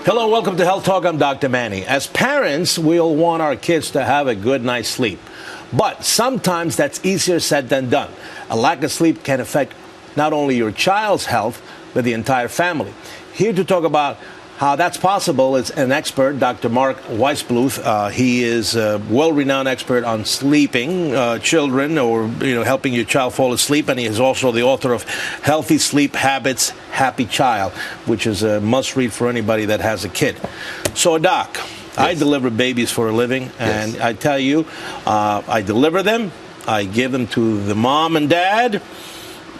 Hello, welcome to Health Talk. I'm Dr. Manny. As parents, we'll want our kids to have a good night's sleep. But sometimes that's easier said than done. A lack of sleep can affect not only your child's health, but the entire family. Here to talk about how that's possible is an expert, Dr. Marc Weissbluth. He is a well-renowned expert on sleeping children, or helping your child fall asleep, and he is also the author of Healthy Sleep Habits, Happy Child, which is a must-read for anybody that has a kid. So, Doc, yes. I deliver babies for a living, and yes. I tell you, I deliver them, I give them to the mom and dad,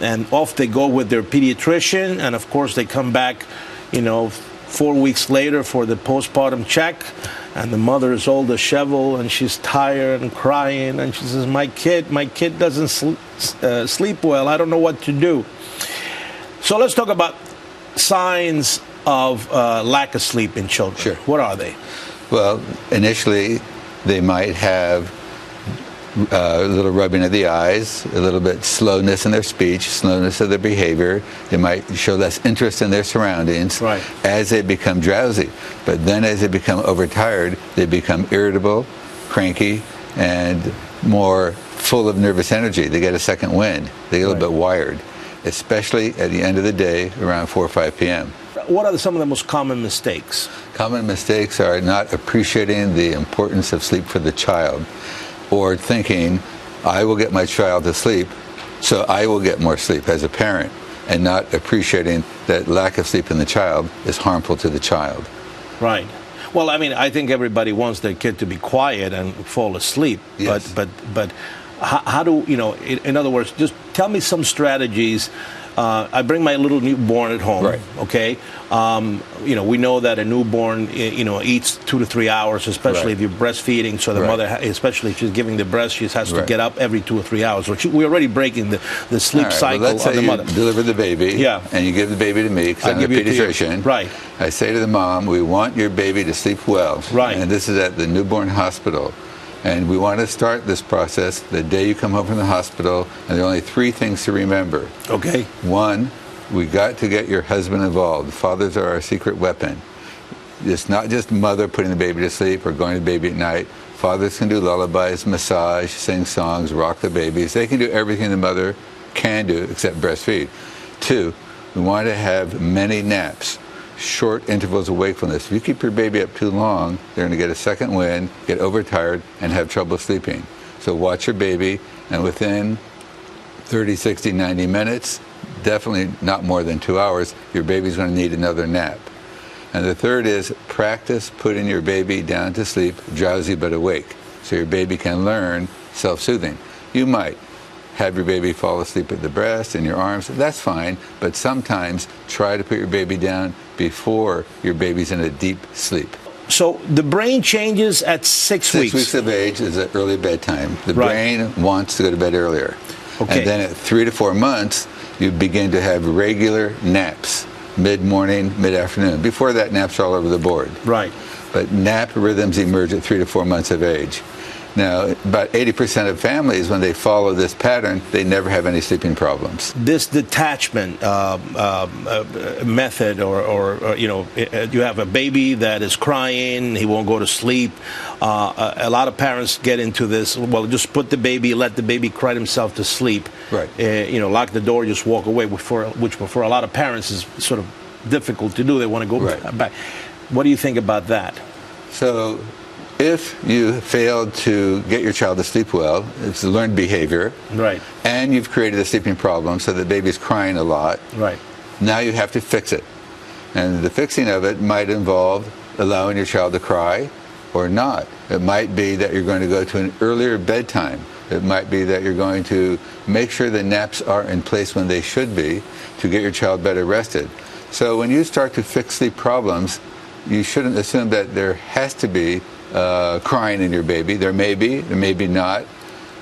and off they go with their pediatrician, and of course they come back, 4 weeks later for the postpartum check, and the mother is all disheveled and she's tired and crying, and she says, my kid doesn't sleep well, I don't know what to do. So let's talk about signs of lack of sleep in children. Sure. What are they? Well, initially they might have a little rubbing of the eyes, a little bit slowness in their speech, slowness of their behavior. They might show less interest in their surroundings as they become drowsy. But then as they become overtired, they become irritable, cranky, and more full of nervous energy. They get a second wind. They get a little bit wired, especially at the end of the day around 4 or 5 p.m. What are some of the most common mistakes? Common mistakes are not appreciating the importance of sleep for the child, or thinking, I will get my child to sleep, so I will get more sleep as a parent, and not appreciating that lack of sleep in the child is harmful to the child. Right. Well, I think everybody wants their kid to be quiet and fall asleep. Yes. But how do, in other words, just tell me some strategies. I bring my little newborn at home, okay? We know that a newborn, eats 2 to 3 hours, especially if you're breastfeeding. So the mother, especially if she's giving the breast, she has to get up every 2 or 3 hours. So we're already breaking the sleep cycle let's of say the mother. You deliver the baby, and you give the baby to me, because I'm a pediatrician. I say to the mom, we want your baby to sleep well. And this is at the newborn hospital. And we want to start this process the day you come home from the hospital, and there are only 3 things to remember. Okay. 1, we got to get your husband involved. Fathers are our secret weapon. It's not just mother putting the baby to sleep or going to the baby at night. Fathers can do lullabies, massage, sing songs, rock the babies. They can do everything the mother can do except breastfeed. 2, we want to have many naps. Short intervals of wakefulness. If you keep your baby up too long, they're going to get a second wind, get overtired, and have trouble sleeping. So watch your baby, and within 30, 60, 90 minutes, definitely not more than 2 hours, your baby's going to need another nap. And the third is practice putting your baby down to sleep, drowsy but awake, so your baby can learn self-soothing. You might have your baby fall asleep at the breast, in your arms, that's fine, but sometimes try to put your baby down before your baby's in a deep sleep. So the brain changes at 6 weeks. 6 weeks of age is an early bedtime. The brain wants to go to bed earlier. Okay. And then at 3 to 4 months, you begin to have regular naps, mid-morning, mid-afternoon. Before that, naps are all over the board. But nap rhythms emerge at 3 to 4 months of age. Now, about 80% of families, when they follow this pattern, they never have any sleeping problems. This detachment method, or you have a baby that is crying, he won't go to sleep. A lot of parents get into this, well, just put the baby, let the baby cry himself to sleep. Lock the door, just walk away, which for a lot of parents is sort of difficult to do. They want to go back. What do you think about that? So, if you failed to get your child to sleep well, it's a learned behavior, and you've created a sleeping problem so the baby's crying a lot, now you have to fix it. And the fixing of it might involve allowing your child to cry or not. It might be that you're going to go to an earlier bedtime. It might be that you're going to make sure the naps are in place when they should be to get your child better rested. So when you start to fix sleep problems, you shouldn't assume that there has to be crying in your baby. There may be not.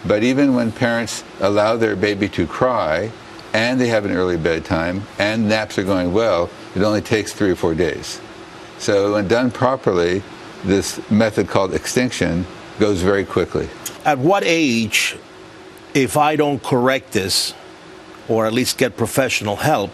But even when parents allow their baby to cry, and they have an early bedtime, and naps are going well, it only takes 3 or 4 days. So when done properly, this method called extinction goes very quickly. At what age, if I don't correct this, or at least get professional help,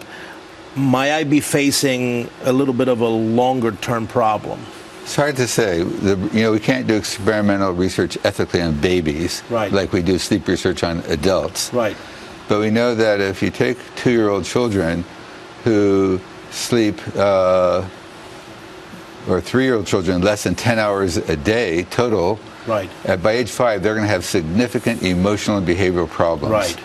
might I be facing a little bit of a longer-term problem? It's hard to say. We can't do experimental research ethically on babies, right, like we do sleep research on adults. Right. But we know that if you take 2-year-old children who sleep, or 3-year-old children, less than 10 hours a day total, right, by age 5, they're going to have significant emotional and behavioral problems. Right.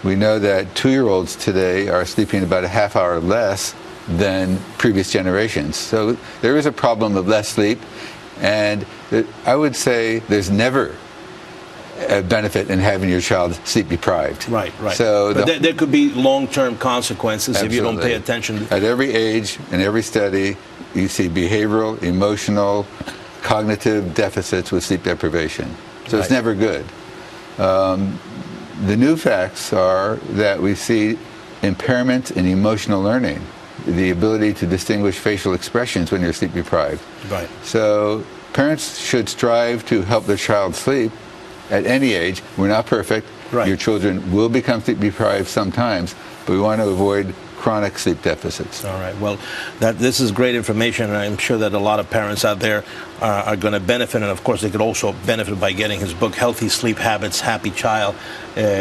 We know that 2-year-olds today are sleeping about a half hour less than previous generations. So there is a problem of less sleep, and I would say there's never a benefit in having your child sleep deprived. Right, right. So but there could be long-term consequences if you don't pay attention. At every age, in every study, you see behavioral, emotional, cognitive deficits with sleep deprivation. So it's never good. The new facts are that we see impairment in emotional learning, the ability to distinguish facial expressions when you're sleep deprived. Right. So parents should strive to help their child sleep at any age. We're not perfect. Right. Your children will become sleep deprived sometimes, but we want to avoid chronic sleep deficits. All right. Well, this is great information, and I'm sure that a lot of parents out there are going to benefit, and of course they could also benefit by getting his book, Healthy Sleep Habits, Happy Child,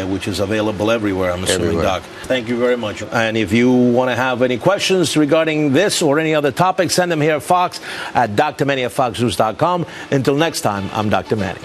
which is available everywhere, I'm assuming, Doc. Thank you very much. And if you want to have any questions regarding this or any other topic, send them here at Fox at drmanny@foxnews.com. Until next time, I'm Dr. Manny.